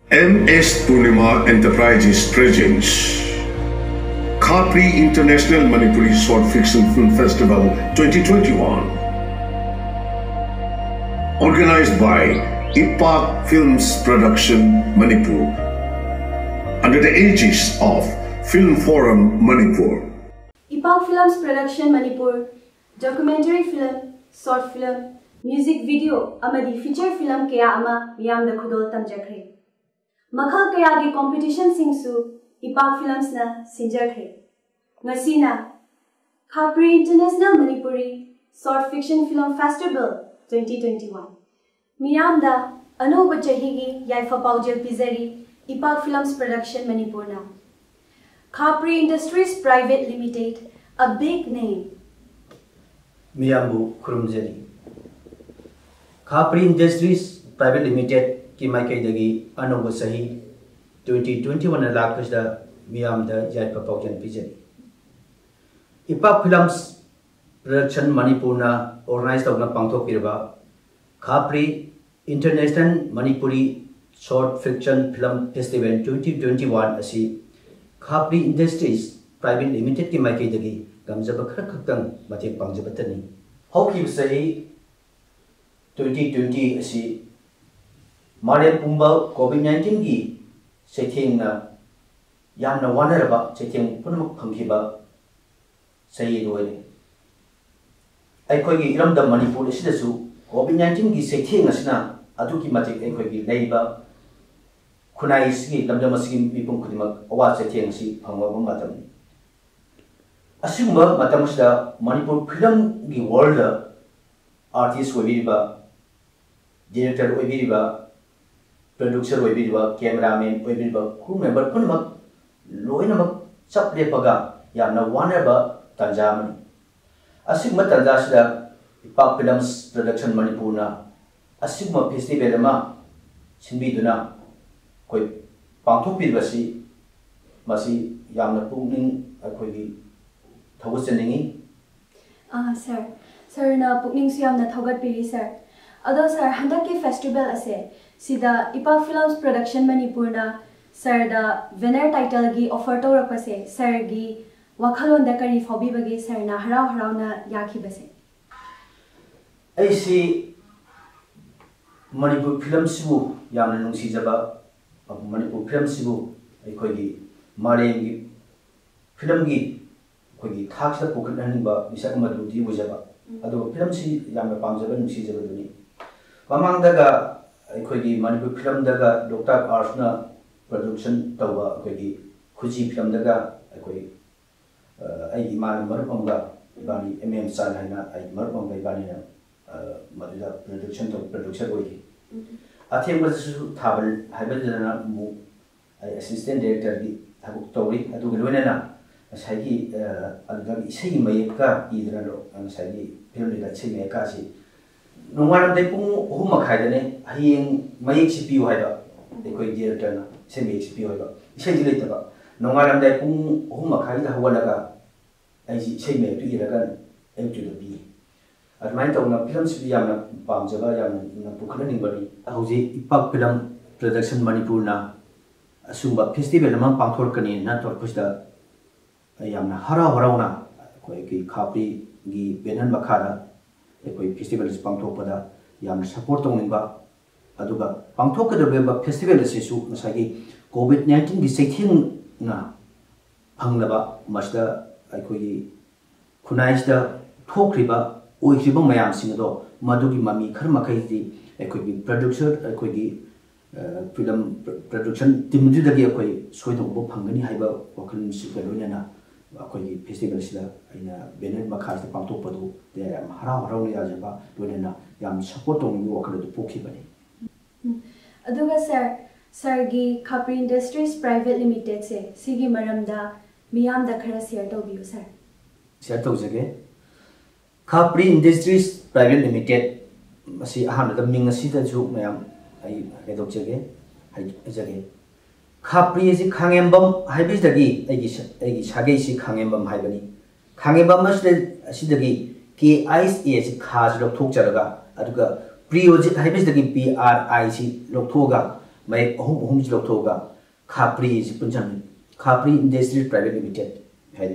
MS Purnima Enterprises presents Khapri International Manipuri Short Fiction Film Festival 2021. Organized by Ipak Films Production Manipur under the aegis of Film Forum Manipur. Ipak Films Production Manipur documentary film, short film, music video, amadi feature film kaya ama miyamda khudol tamjakre. Makhal kaya gi competition singsu Ipak Films na sinjakre. Ngasina Khapri International Manipuri Short Fiction Film Festival 2021. Miyamda Anoba Chahigi Yaifa Paujel Pizari Ipak Films Production Manipur na. Khapri Industries Private Limited, a big name. Miyambu Kurumjani. Khapri Industries Private Limited ki maikai dagi anoba sahi 2021 lakasda miyamda yaipa paujan pijani. Ipak Films Production Manipur na organized tawna pangthok pirba Khapri International Manipuri Short Fiction Film Festival 2021 asi Khapri Industries Private Limited ki maikai dagi gamjaba khara khaktang matek pangjabatani. Hoki sahi 2020 asi Mare Pumba COVID-19 gi sething na yamna wanaraba sething punmak phangkiba sahi doine. Aikoi gi iramda Manipur asidasu COVID-19 gi sething asna aduki matek aikoi gi leiba khunai sigi lamdam asigi mipum khudimak awa sething si phangwa matam. Asumba matamsda Manipur film gi world artist webiriba director webiriba producer webiriba cameraman webiriba crew member punmak loinamak chaple paga yamna wanaba tanjamani. Asumba tanjasda Ipak Films Production Manipur na asumba festival ma sinbiduna koi pangthok pirbasi masi yamna pungning akhoi Sir na pukning siyam na thogat pili sir. Ado sir handak ke festival ase sida Ipak Films Production Manipur na sir da winner title gi offer to rakase sir gi wakhalon da kari phobi bagi sir na harau na yakhi base. Ai si Manipur Films bu yamna nungsi jaba Manipur Films bu ai khoi gi mare gi film gi kogi thaksa pokran ba bisa kamadu di bujaba ado film si yamna pamjaba nungsi jaba duni mamang daga kogi Manipur film daga Dr. Arsna production tawa kogi khuji film daga koi ai iman marpamga bani San haina ai marpamga bani na maduda production to producer boy athem basu thabal haibadana mu ai assistant director di thabuk tawri adu galwena na Sagi algam isai mayeka idrano ang sagi film dila isai mayeka si nungaram dai pung huma khaidane hayeng mayek si piu haiba ekoi director na isai mayek si piu haiba isai dile taba nungaram dai pung huma khaida hawalaga ai isai mayek tu iragan em tu bi admai tawna film si yamna pamjaba yamna pukhana ningbani hauji Ipak Film Production Manipur na asumba festival namang pangthor kani na tor khusda yamna harau-harauna koi ki Khapri gi benan bakhara koi festival is pangthokpada yamna support tongninba aduga pangthokadaba festival asisu masagi COVID-19 gi sething na phanglaba masda koi gi khunaisda thokriba oikriba mayam singdo madugi mami kharmakai di koi gi producer koi gi film production team du dagi koi soidong bo phangani haiba wakal sikaloina na akoi festival sida aina banner makhas ta pangtok padu de harau ni ajaba loina yam support tong ni wakal du pokhi bani aduga sir gi Khapri Industries Private Limited se sigi maramda miyam da khara share to biu sir share to jage Khapri Industries Private Limited masi ahan da ming asida ju mayam ai redok jage hai jage Khapri is Khangembam Haibisdagi, Egi Shagay si Khangembam Haibani. Khangembam Sidagi, K Ice is Khas of Tokjaraga, Aduga, Priojit Haibisdagi PRIC Loktoga, mai ohum ji loktoga khapri ji punjam khapri industry private limited hai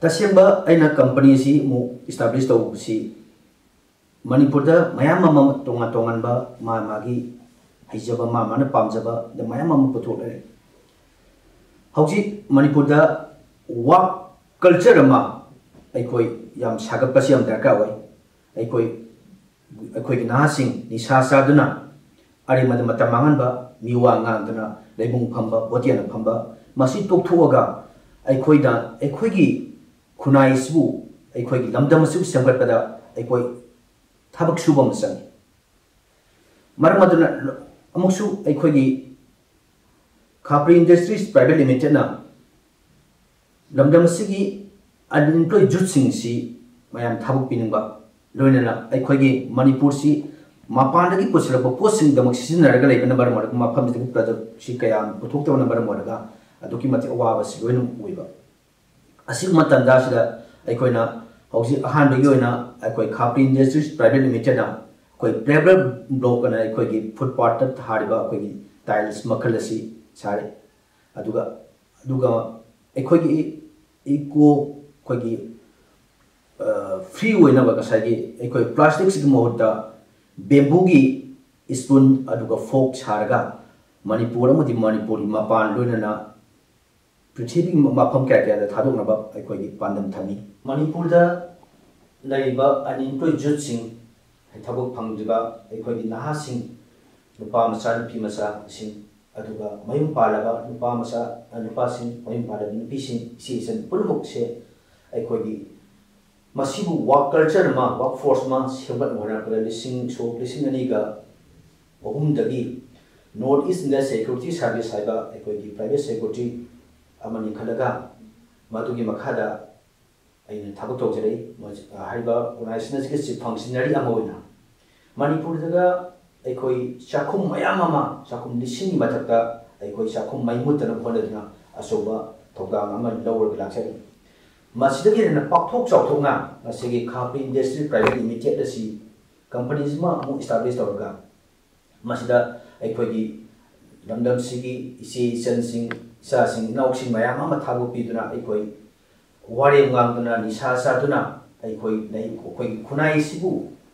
tasemba aina company si mu establish to si manipur da mayam mama tongan ba magi haijaba mana pamjaba da mayam mama puthok le hauji manipur da work culture ma aikoi yam sagat pasiam darka wai aikoi ginahasing ni sa duna ari mad matamangan ba miwa ngang duna leibung phamba botian phamba masi tokthuaga aikoi da aikoi gi khunai su aikoi gi lamdam su semgat pada aikoi thabak suba masang marmaduna amuksu aikoi gi khapri industries private limited na lamdam sigi unemployed youth sing si mayam thabuk piningba loinana aikoi gi manipur si mapan dagi pusilaba posting damak sisinaraga leibana bar mar mafam dagi project si kayam puthokta na bar maraga aduki mati awaba si loinum uiba asig matanda sida aikoina hausi ahan bagi oina aikoi khapri industries private limited na koi pebble block na aikoi gi footpath ta thariba aikoi gi tiles makal si sare aduga aikoi gi eco koi gi free oina ba kasagi aikoi plastics gi mohta bamboo gi spoon aduga fork charga manipur amudi manipuri mapan loinana prithvi mafam kya da thadok na ba aikoi gi pandam thami manipur da laiba unemployed youth sing thabok phangjiba aikoi gi naha sing nupa masa nupi masa sing aduga mayum palaga nupa masa nupa sing mayum palaga nupi sing season pulmuk se aikoi gi masibu work culture ma workforce ma sembat mona kala lising ani ga ohum dagi North East India Security Service haiba aikoi gi private security amani khalaga madugi makhada aina thabuk tawjari haiba organization ki chief functionary amoina manipur daga aikoi chakhum mayam ama chakhum lising mathakta aikoi chakhum maimutana phonadna asoba thoga ama lower glaxari masidagi na pakthok chawthonga asigi khapri industry private limited asi companies ma mu establish tawga masida aikoi gi lamdam sigi isi sensing sa sing nauksing mayam ama thabu piduna aikoi wari ngangduna ni sa duna aikoi nei koi khunai sibu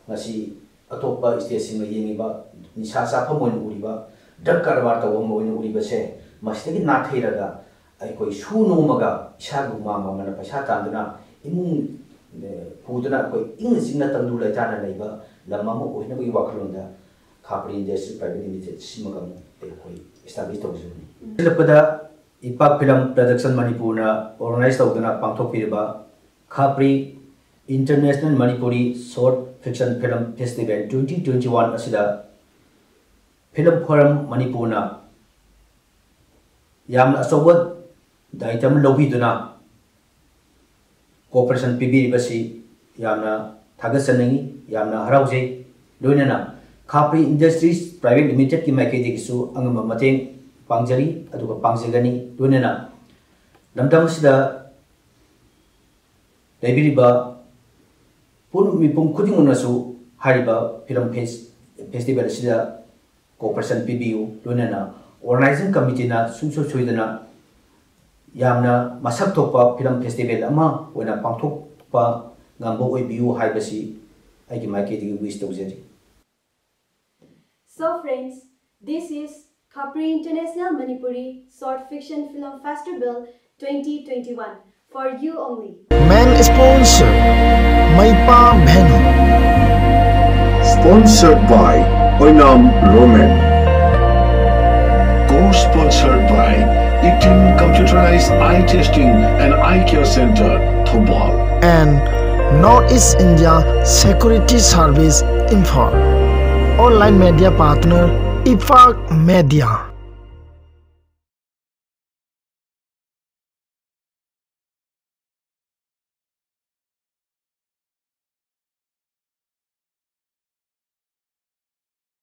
ngasi atopa state sing yengiba ni sa phamon uriba dakkar war taw moin uriba se masidagi na theiraga aikoi su nomaga isagu mama mana paisa tanduna imung puduna koi ing singna tangdu lai tana leiba lamma mo oina bi wakalonda khapri industry private limited simaga aikoi establish tawjuni lepada ipak film production manipur na organize tawduna pangthok piriba khapri international manipuri short fiction film festival 2021 asida film forum manipur na yamna asobot daitam lobiduna cooperation pb basi yamna thagasanangi yamna haraujai loinana khapri industries private limited ki maikedi kisu angama mateng pangjari aduga pangjagani loinana lamdam sida lebiriba pun mipum khudingunasu hariba film festival sida cooperation pbu loinana organizing committee na sumso choidana yamna masak thokpa film festival ama oina pangthokpa ngambo oi biu haibasi aigi maikedi wish tawjari. So friends, this is Khapri International Manipuri Short Fiction Film Festival 2021 for you only. Main sponsor Maipa Bhenu. Sponsored by Oinam Roman. Co-sponsored by Eaton Computerized Eye Testing and Eye Care Center, Thobal. And North East India Security Service Info. Online media partner IFAQ Media.